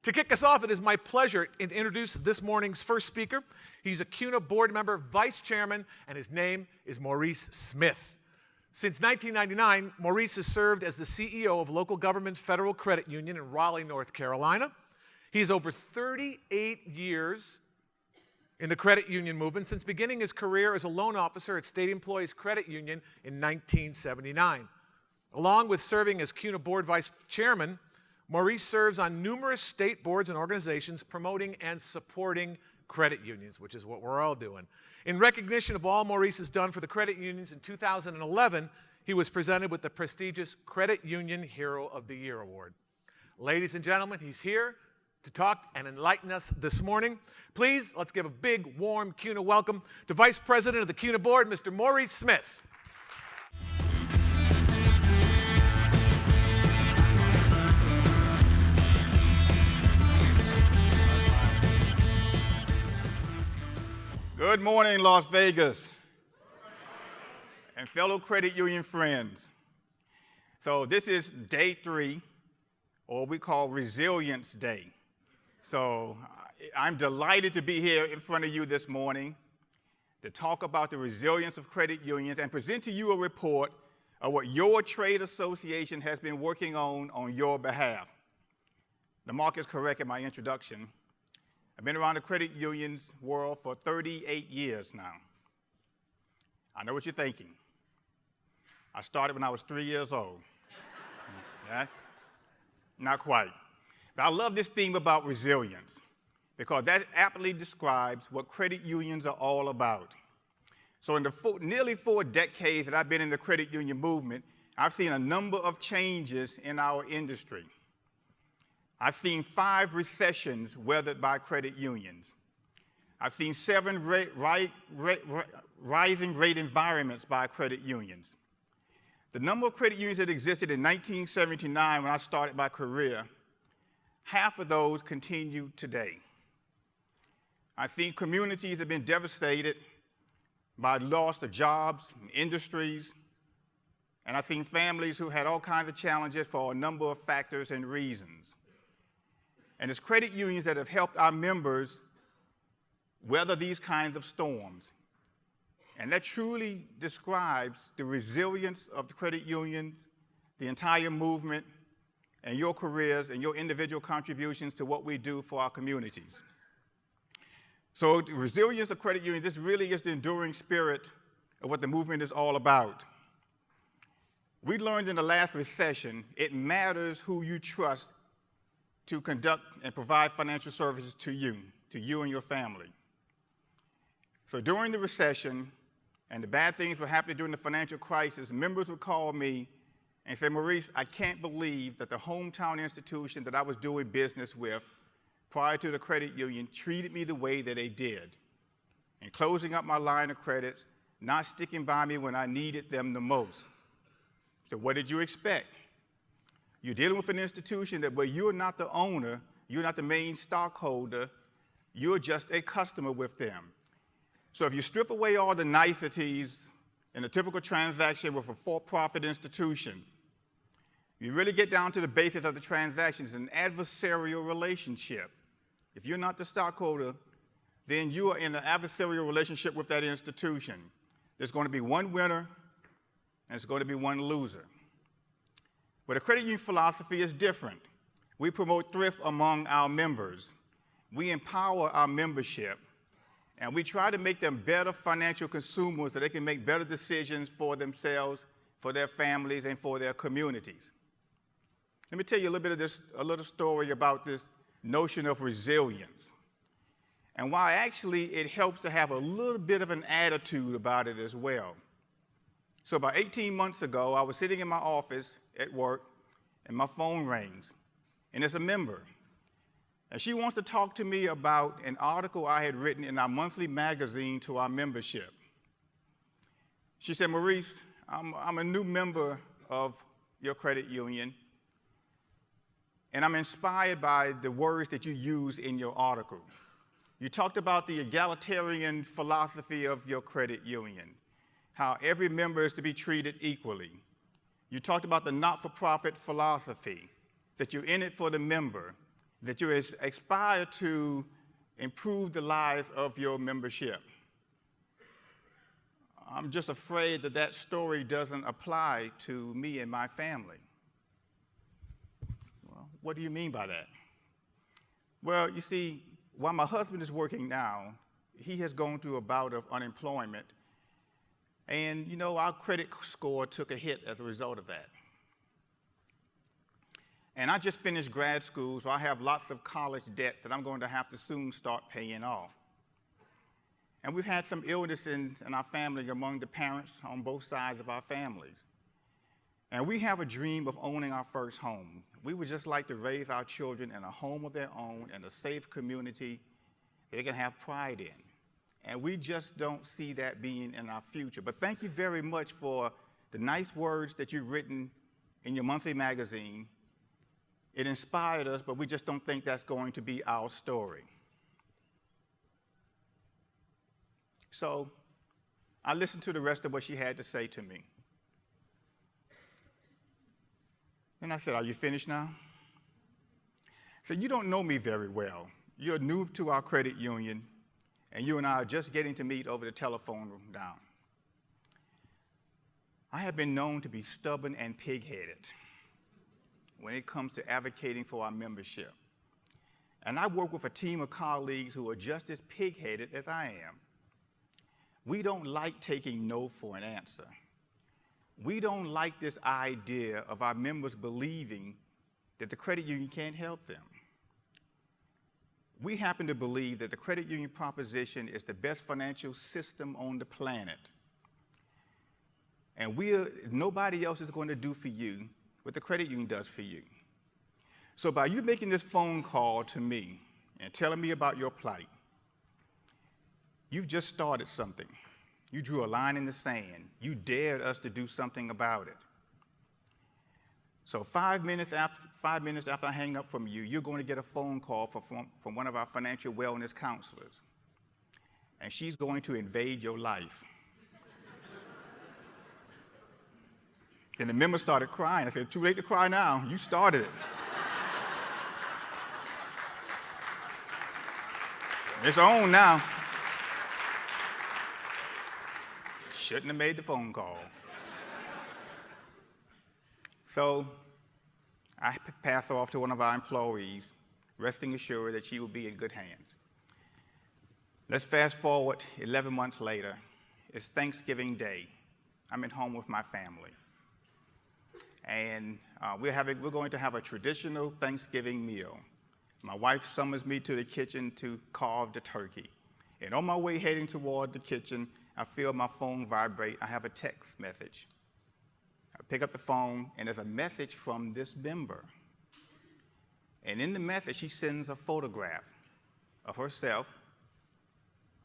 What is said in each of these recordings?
To kick us off, it is my pleasure to introduce this morning's first speaker. He's a CUNA board member, vice chairman, and his name is Maurice Smith. Since 1999, Maurice has served as the CEO of Local Government Federal Credit Union in Raleigh, North Carolina. He has over 38 years in the credit union movement since beginning his career as a loan officer at State Employees Credit Union in 1979. Along with serving as CUNA board vice chairman, Maurice serves on numerous state boards and organizations promoting and supporting credit unions, which is what we're all doing. In recognition of all Maurice has done for the credit unions, in 2011, he was presented with the prestigious Credit Union Hero of the Year Award. Ladies and gentlemen, he's here to talk and enlighten us this morning. Please, let's give a big, warm CUNA welcome to Vice President of the CUNA Board, Mr. Maurice Smith. Good morning, Las Vegas, and fellow credit union friends. So this is day 3, or what we call Resilience Day. So I'm delighted to be here in front of you this morning to talk about the resilience of credit unions and present to you a report of what your trade association has been working on your behalf. The mark is correct in my introduction. I've been around the credit unions world for 38 years now. I know what you're thinking. I started when I was 3 years old. Yeah? Not quite. But I love this theme about resilience because that aptly describes what credit unions are all about. So in the nearly 4 decades that I've been in the credit union movement, I've seen a number of changes in our industry. I've seen 5 recessions weathered by credit unions. I've seen 7 rising rate environments by credit unions. The number of credit unions that existed in 1979 when I started my career, half of those continue today. I've seen communities that have been devastated by loss of jobs and industries, and I've seen families who had all kinds of challenges for a number of factors and reasons. And it's credit unions that have helped our members weather these kinds of storms. And that truly describes the resilience of the credit unions, the entire movement, and your careers and your individual contributions to what we do for our communities. So the resilience of credit unions, this really is the enduring spirit of what the movement is all about. We learned in the last recession, it matters who you trust to conduct and provide financial services to you and your family. So during the recession, and the bad things were happening during the financial crisis, members would call me and say, Maurice, I can't believe that the hometown institution that I was doing business with prior to the credit union treated me the way that they did, and closing up my line of credit, not sticking by me when I needed them the most. So what did you expect? You're dealing with an institution that where you're not the owner, you're not the main stockholder, you're just a customer with them. So if you strip away all the niceties in a typical transaction with a for-profit institution, you really get down to the basis of the transaction. It's an adversarial relationship. If you're not the stockholder, then you are in an adversarial relationship with that institution. There's going to be one winner, and there's going to be one loser. But the credit union philosophy is different. We promote thrift among our members. We empower our membership, and we try to make them better financial consumers so they can make better decisions for themselves, for their families, and for their communities. Let me tell you a little story about this notion of resilience, and why actually it helps to have a little bit of an attitude about it as well. So about 18 months ago, I was sitting in my office at work, and my phone rings, and it's a member. And she wants to talk to me about an article I had written in our monthly magazine to our membership. She said, Maurice, I'm a new member of your credit union, and I'm inspired by the words that you use in your article. You talked about the egalitarian philosophy of your credit union, how every member is to be treated equally. You talked about the not-for-profit philosophy, that you're in it for the member, that you aspire to improve the lives of your membership. I'm just afraid that that story doesn't apply to me and my family. Well, what do you mean by that? Well, you see, while my husband is working now, he has gone through a bout of unemployment, and you know, our credit score took a hit as a result of that. And I just finished grad school, so I have lots of college debt that I'm going to have to soon start paying off. And we've had some illness in our family among the parents on both sides of our families. And we have a dream of owning our first home. We would just like to raise our children in a home of their own, in a safe community that they can have pride in. And we just don't see that being in our future. But thank you very much for the nice words that you've written in your monthly magazine. It inspired us, but we just don't think that's going to be our story. So I listened to the rest of what she had to say to me. And I said, "Are you finished now?" I said, "You don't know me very well. You're new to our credit union, and you and I are just getting to meet over the telephone down. I have been known to be stubborn and pig-headed when it comes to advocating for our membership. And I work with a team of colleagues who are just as pig-headed as I am. We don't like taking no for an answer. We don't like this idea of our members believing that the credit union can't help them. We happen to believe that the credit union proposition is the best financial system on the planet. And nobody else is going to do for you what the credit union does for you. So by you making this phone call to me and telling me about your plight, you've just started something. You drew a line in the sand. You dared us to do something about it. So 5 minutes after I hang up from you, you're going to get a phone call from one of our financial wellness counselors. And she's going to invade your life." And the member started crying. I said, "Too late to cry now. You started it." It's on now. Shouldn't have made the phone call. So I pass her off to one of our employees, resting assured that she will be in good hands. Let's fast forward 11 months later. It's Thanksgiving Day. I'm at home with my family. And we're going to have a traditional Thanksgiving meal. My wife summons me to the kitchen to carve the turkey. And on my way heading toward the kitchen, I feel my phone vibrate. I have a text message. I pick up the phone, and there's a message from this member. And in the message, she sends a photograph of herself,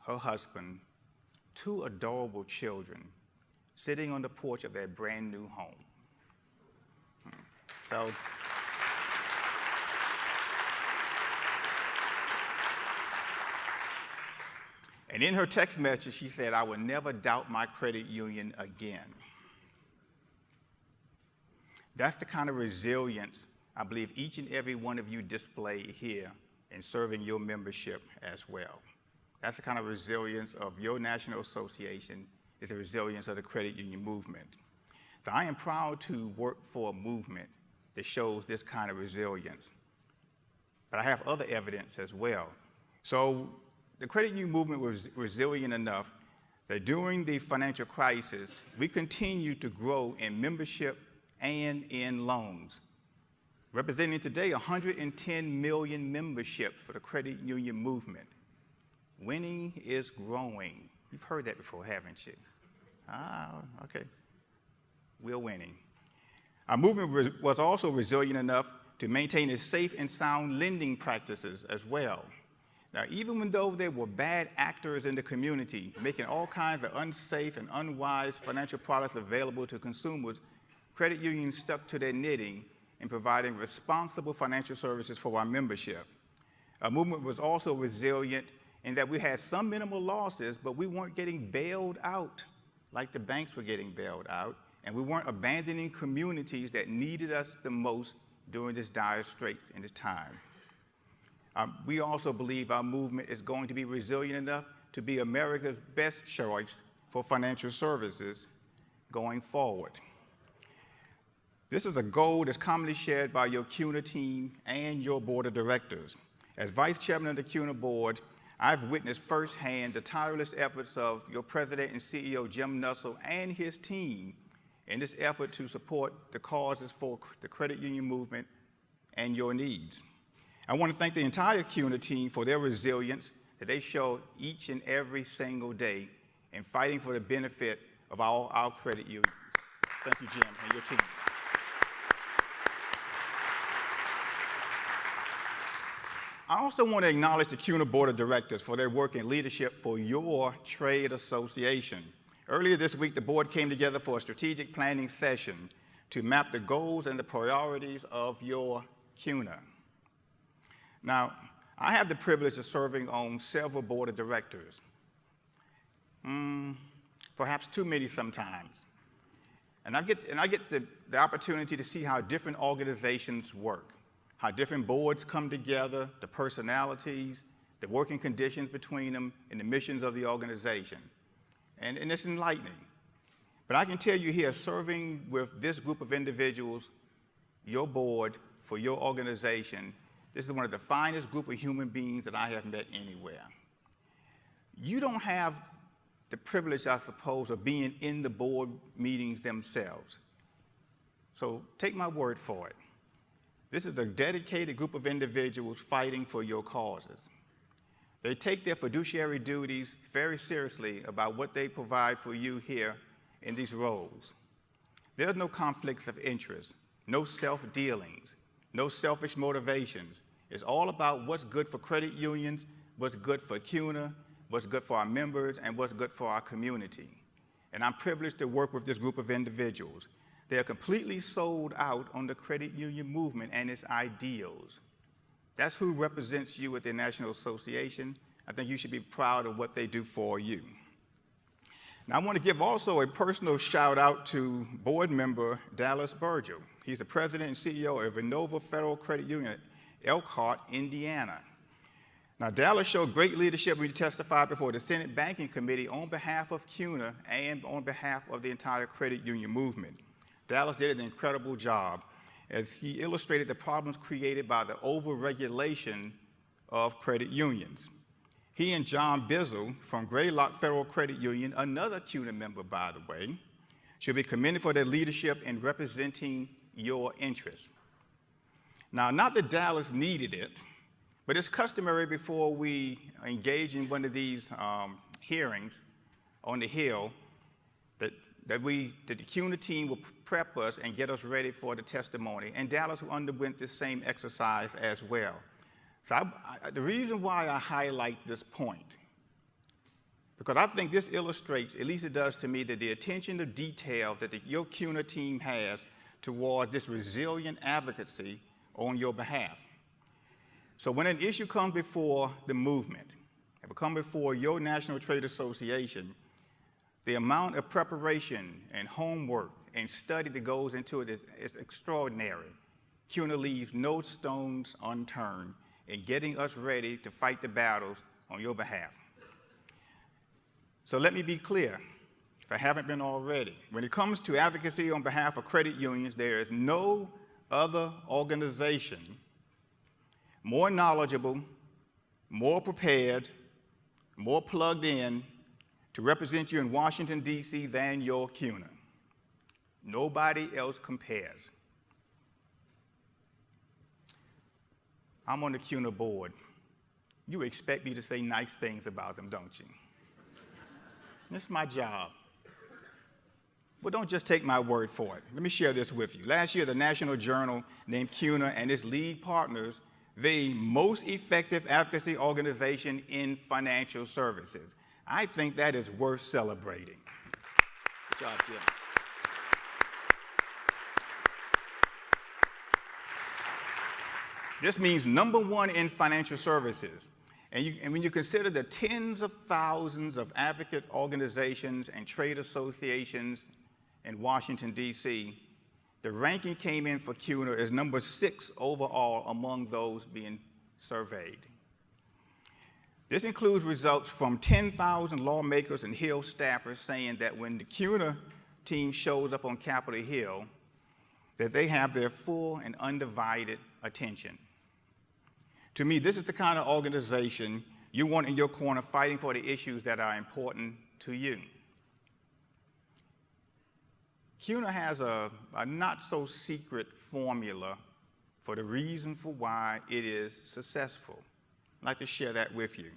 her husband, 2 adorable children sitting on the porch of their brand new home. So, and in her text message, she said, "I will never doubt my credit union again." That's the kind of resilience I believe each and every one of you display here in serving your membership as well. That's the kind of resilience of your national association, is the resilience of the credit union movement. So I am proud to work for a movement that shows this kind of resilience. But I have other evidence as well. So the credit union movement was resilient enough that during the financial crisis, we continued to grow in membership and in loans, representing today 110 million memberships for the credit union movement. Winning is growing. You've heard that before, haven't you? Okay. We're winning. Our movement was also resilient enough to maintain its safe and sound lending practices as well. Now, even though there were bad actors in the community making all kinds of unsafe and unwise financial products available to consumers, credit unions stuck to their knitting in providing responsible financial services for our membership. Our movement was also resilient in that we had some minimal losses, but we weren't getting bailed out like the banks were getting bailed out, and we weren't abandoning communities that needed us the most during this dire straits in this time. We also believe our movement is going to be resilient enough to be America's best choice for financial services going forward. This is a goal that's commonly shared by your CUNA team and your board of directors. As vice chairman of the CUNA board, I've witnessed firsthand the tireless efforts of your president and CEO, Jim Nussle, and his team in this effort to support the causes for the credit union movement and your needs. I want to thank the entire CUNA team for their resilience that they show each and every single day in fighting for the benefit of all our credit unions. Thank you, Jim, and your team. I also want to acknowledge the CUNA Board of Directors for their work and leadership for your trade association. Earlier this week, the board came together for a strategic planning session to map the goals and the priorities of your CUNA. Now, I have the privilege of serving on several board of directors, perhaps too many sometimes. And I get the opportunity to see how different organizations work, how different boards come together, the personalities, the working conditions between them, and the missions of the organization. And it's enlightening. But I can tell you here, serving with this group of individuals, your board, for your organization, this is one of the finest group of human beings that I have met anywhere. You don't have the privilege, I suppose, of being in the board meetings themselves. So take my word for it. This is a dedicated group of individuals fighting for your causes. They take their fiduciary duties very seriously about what they provide for you here in these roles. There's no conflicts of interest, no self-dealings, no selfish motivations. It's all about what's good for credit unions, what's good for CUNA, what's good for our members, and what's good for our community. And I'm privileged to work with this group of individuals. They are completely sold out on the credit union movement and its ideals. That's who represents you at the National Association. I think you should be proud of what they do for you. Now, I want to give also a personal shout out to board member Dallas Burgell. He's the president and CEO of Innova Federal Credit Union at Elkhart, Indiana. Now, Dallas showed great leadership when he testified before the Senate Banking Committee on behalf of CUNA and on behalf of the entire credit union movement. Dallas did an incredible job as he illustrated the problems created by the overregulation of credit unions. He and John Bizzle from Greylock Federal Credit Union, another CUNA member, by the way, should be commended for their leadership in representing your interests. Now, not that Dallas needed it, but it's customary before we engage in one of these hearings on the Hill that the CUNA team will prep us and get us ready for the testimony. And Dallas underwent this same exercise as well. So the reason why I highlight this point, because I think this illustrates, at least it does to me, that the attention to detail that your CUNA team has toward this resilient advocacy on your behalf. So when an issue comes before the movement, it will come before your National Trade Association, the amount of preparation and homework and study that goes into it is extraordinary. CUNA leaves no stones unturned in getting us ready to fight the battles on your behalf. So let me be clear, if I haven't been already. When it comes to advocacy on behalf of credit unions, there is no other organization more knowledgeable, more prepared, more plugged in to represent you in Washington, D.C. than your CUNA. Nobody else compares. I'm on the CUNA board. You expect me to say nice things about them, don't you? It's my job. But don't just take my word for it. Let me share this with you. Last year, the National Journal named CUNA and its lead partners the most effective advocacy organization in financial services. I think that is worth celebrating. Good job, Jim. This means #1 in financial services. And when you consider the tens of thousands of advocate organizations and trade associations in Washington, D.C., the ranking came in for CUNA as #6 overall among those being surveyed. This includes results from 10,000 lawmakers and Hill staffers saying that when the CUNA team shows up on Capitol Hill, that they have their full and undivided attention. To me, this is the kind of organization you want in your corner fighting for the issues that are important to you. CUNA has a not-so-secret formula for the reason for why it is successful. I'd like to share that with you.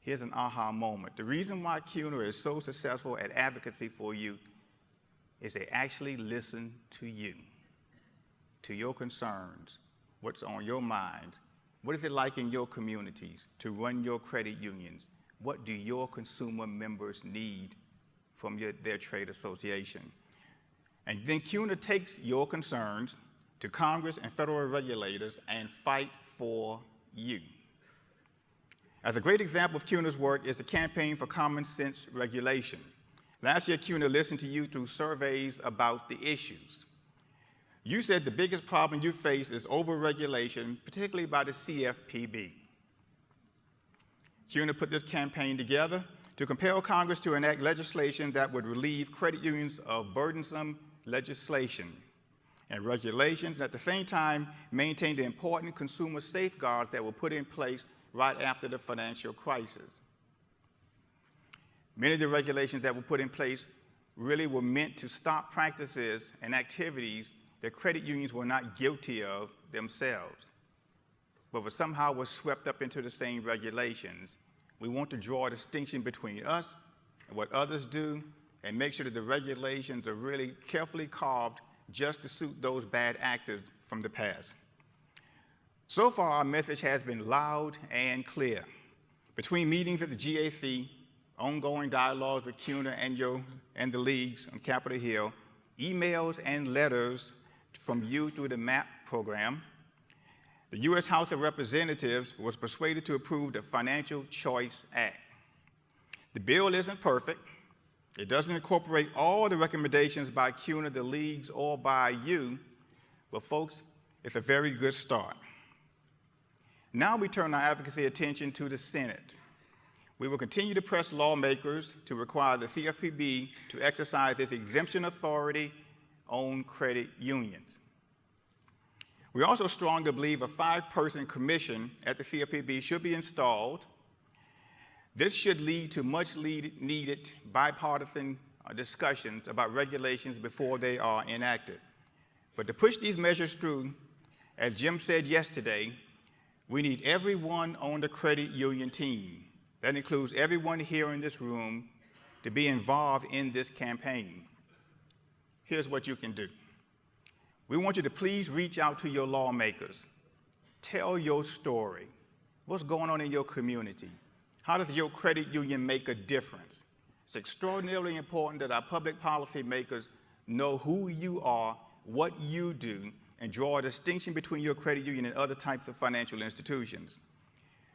Here's an aha moment. The reason why CUNA is so successful at advocacy for you is they actually listen to you, to your concerns, what's on your mind. What is it like in your communities to run your credit unions? What do your consumer members need from their trade association? And then CUNA takes your concerns to Congress and federal regulators and fight for you. As a great example of CUNA's work is the Campaign for Common Sense Regulation. Last year, CUNA listened to you through surveys about the issues. You said the biggest problem you face is overregulation, particularly by the CFPB. CUNA put this campaign together to compel Congress to enact legislation that would relieve credit unions of burdensome legislation and regulations, and at the same time maintain the important consumer safeguards that were put in place right after the financial crisis. Many of the regulations that were put in place really were meant to stop practices and activities that credit unions were not guilty of themselves, but somehow were swept up into the same regulations. We want to draw a distinction between us and what others do and make sure that the regulations are really carefully carved just to suit those bad actors from the past. So far, our message has been loud and clear. Between meetings at the GAC, ongoing dialogues with CUNA and the leagues on Capitol Hill, emails and letters from you through the MAP program, the U.S. House of Representatives was persuaded to approve the Financial Choice Act. The bill isn't perfect. It doesn't incorporate all the recommendations by CUNA, the leagues, or by you, but folks, it's a very good start. Now we turn our advocacy attention to the Senate. We will continue to press lawmakers to require the CFPB to exercise its exemption authority on credit unions. We also strongly believe a 5-person commission at the CFPB should be installed. This should lead to much needed bipartisan discussions about regulations before they are enacted. But to push these measures through, as Jim said yesterday, we need everyone on the credit union team. That includes everyone here in this room to be involved in this campaign. Here's what you can do. We want you to please reach out to your lawmakers. Tell your story. What's going on in your community? How does your credit union make a difference? It's extraordinarily important that our public policy makers know who you are, what you do, and draw a distinction between your credit union and other types of financial institutions.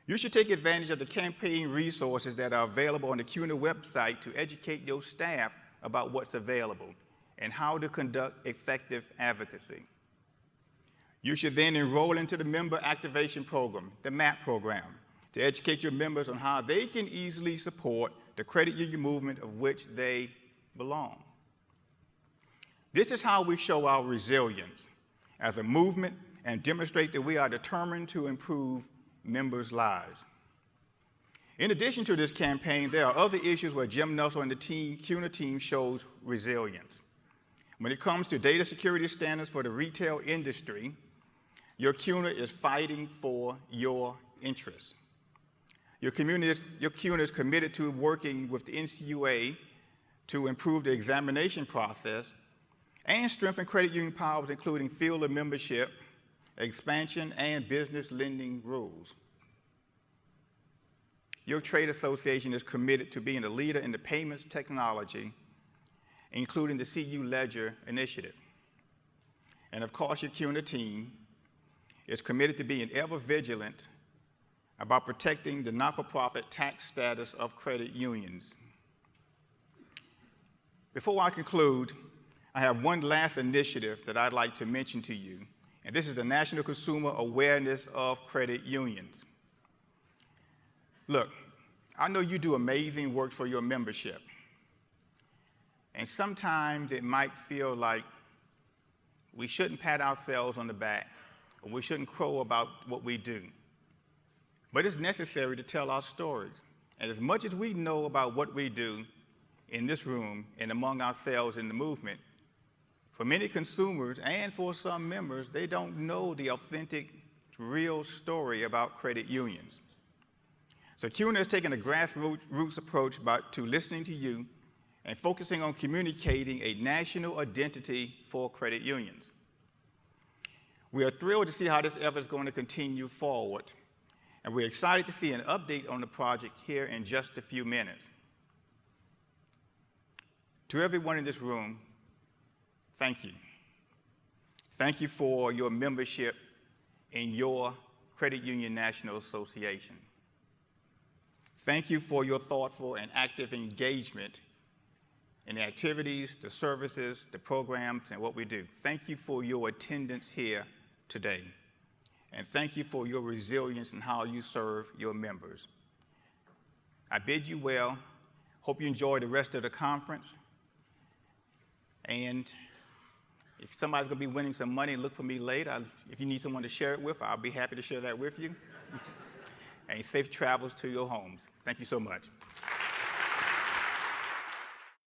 You should take advantage of the campaign resources that are available on the CUNA website to educate your staff about what's available and how to conduct effective advocacy. You should then enroll into the Member Activation Program, the MAP program, to educate your members on how they can easily support the credit union movement of which they belong. This is how we show our resilience as a movement and demonstrate that we are determined to improve members' lives. In addition to this campaign, there are other issues where Jim Nelson and the CUNA team shows resilience. When it comes to data security standards for the retail industry, your CUNA is fighting for your interests. Your CUNA is committed to working with the NCUA to improve the examination process and strengthen credit union powers, including field of membership, expansion, and business lending rules. Your trade association is committed to being a leader in the payments technology, including the CU Ledger initiative. And of course, your CUNA team is committed to being ever vigilant about protecting the not-for-profit tax status of credit unions. Before I conclude, I have one last initiative that I'd like to mention to you. and this is the National Consumer Awareness of Credit Unions. Look, I know you do amazing work for your membership, and sometimes it might feel like we shouldn't pat ourselves on the back, or we shouldn't crow about what we do. But it's necessary to tell our stories. And as much as we know about what we do in this room and among ourselves in the movement, for many consumers and for some members, they don't know the authentic, real story about credit unions. So CUNA has taken a grassroots approach to listening to you and focusing on communicating a national identity for credit unions. We are thrilled to see how this effort is going to continue forward, and we're excited to see an update on the project here in just a few minutes. To everyone in this room, thank you. Thank you for your membership in your Credit Union National Association. Thank you for your thoughtful and active engagement in the activities, the services, the programs, and what we do. Thank you for your attendance here today. And thank you for your resilience in how you serve your members. I bid you well. Hope you enjoy the rest of the conference. And if somebody's going to be winning some money, look for me later. If you need someone to share it with, I'll be happy to share that with you. And safe travels to your homes. Thank you so much.